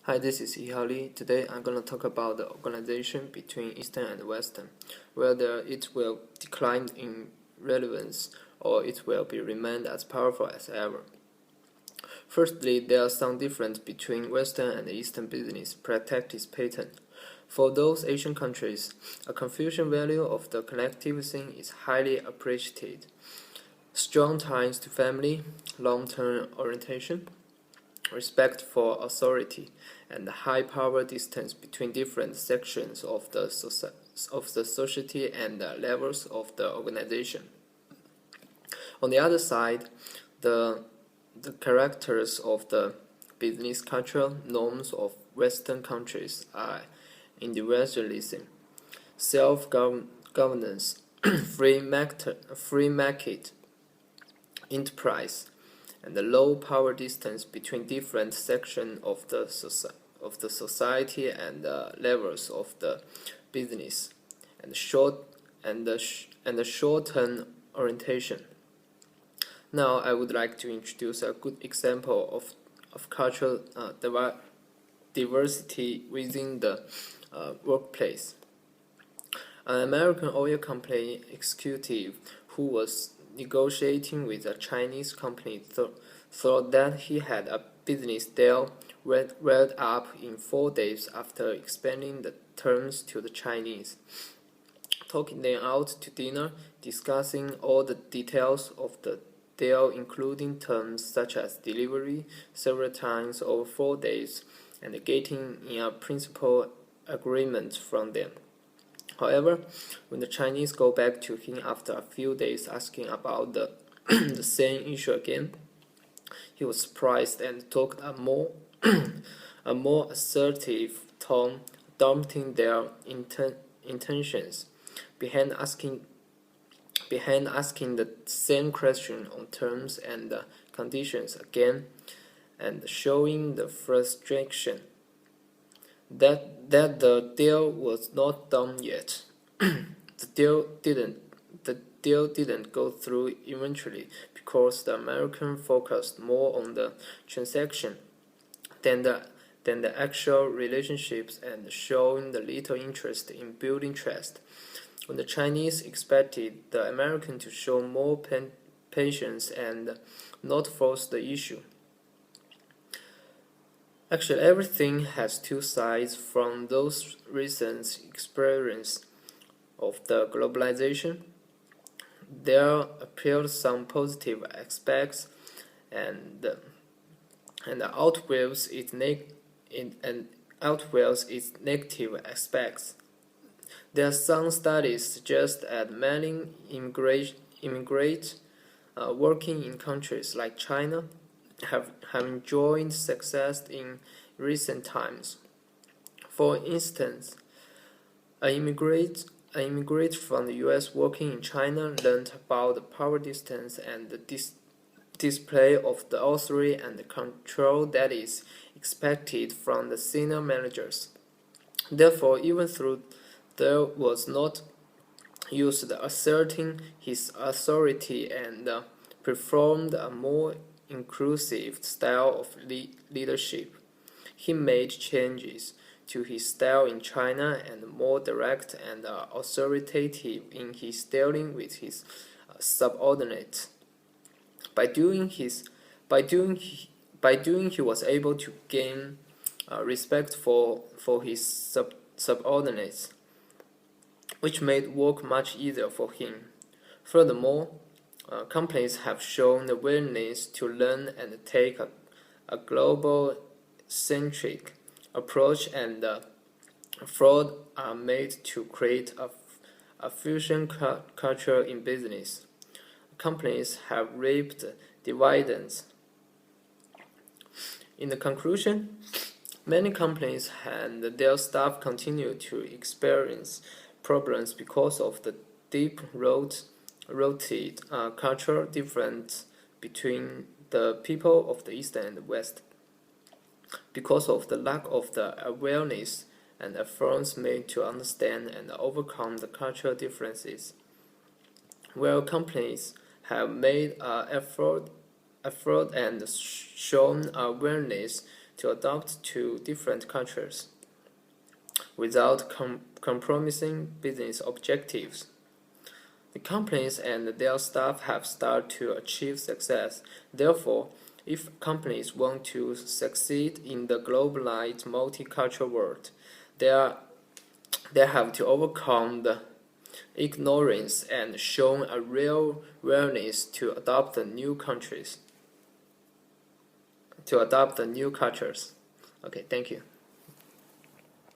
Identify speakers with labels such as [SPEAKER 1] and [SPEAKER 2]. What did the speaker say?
[SPEAKER 1] Hi, this is YIHAO. Today I'm going to talk about the organization between Eastern and Western, whether it will decline in relevance or it will be remained as powerful as ever. Firstly, there are some differences between Western and Eastern business practice pattern. For those Asian countries, a Confucian value of the collective thing is highly appreciated. Strong ties to family, long-term orientation, respect for authority, and the high power distance between different sections of the society and the levels of the organization. On the other side, the characters of the business cultural norms of Western countries are individualism, self-governance, free market, enterprise, and the low power distance between different sections of the society and levels of the business, and the short-term orientation. Now, I would like to introduce a good example of cultural diversity within the workplace. An American oil company executive who was negotiating with a Chinese company thought that he had a business deal wrapped up in 4 days after explaining the terms to the Chinese. Taking them out to dinner, discussing all the details of the deal, including terms such as delivery several times over 4 days, and getting in a principal agreement from them. However, when the Chinese go back to him after a few days asking about the same issue again, he was surprised and took a more assertive tone, doubting their intentions. Behind asking the same question on terms and conditions again, and showing the frustration that the deal was not done yet. The deal didn't go through eventually because the American focused more on the transaction than the actual relationships, and showing the little interest in building trust. When the Chinese expected the American to show more patience and not force the issue. Actually, everything has two sides. From those recent experience of the globalization, there appeared some positive aspects and outweighs its negative aspects. There are some studies suggest that many immigrants working in countries like China have enjoyed success in recent times. For instance, an immigrant from the US working in China learned about the power distance and the display of the authority and the control that is expected from the senior managers. Therefore, even though there was not used asserting his authority and performed a more inclusive style of leadership, he made changes to his style in China and more direct and authoritative in his dealing with his subordinates. By doing, he was able to gain respect for his subordinates, which made work much easier for him. Furthermore, companies have shown the willingness to learn and take a global-centric approach, and fraud are made to create a fusion culture in business. Companies have reaped dividends. In the conclusion, many companies and their staff continue to experience problems because of the deep-rooted cultural difference between the people of the East and the West, because of the lack of the awareness and efforts made to understand and overcome the cultural differences. While companies have made effort and shown awareness to adopt to different cultures without compromising business objectives. The companies and their staff have started to achieve success. Therefore, if companies want to succeed in the globalized multicultural world, they have to overcome the ignorance and show a real willingness to adopt the new cultures. Okay, thank you.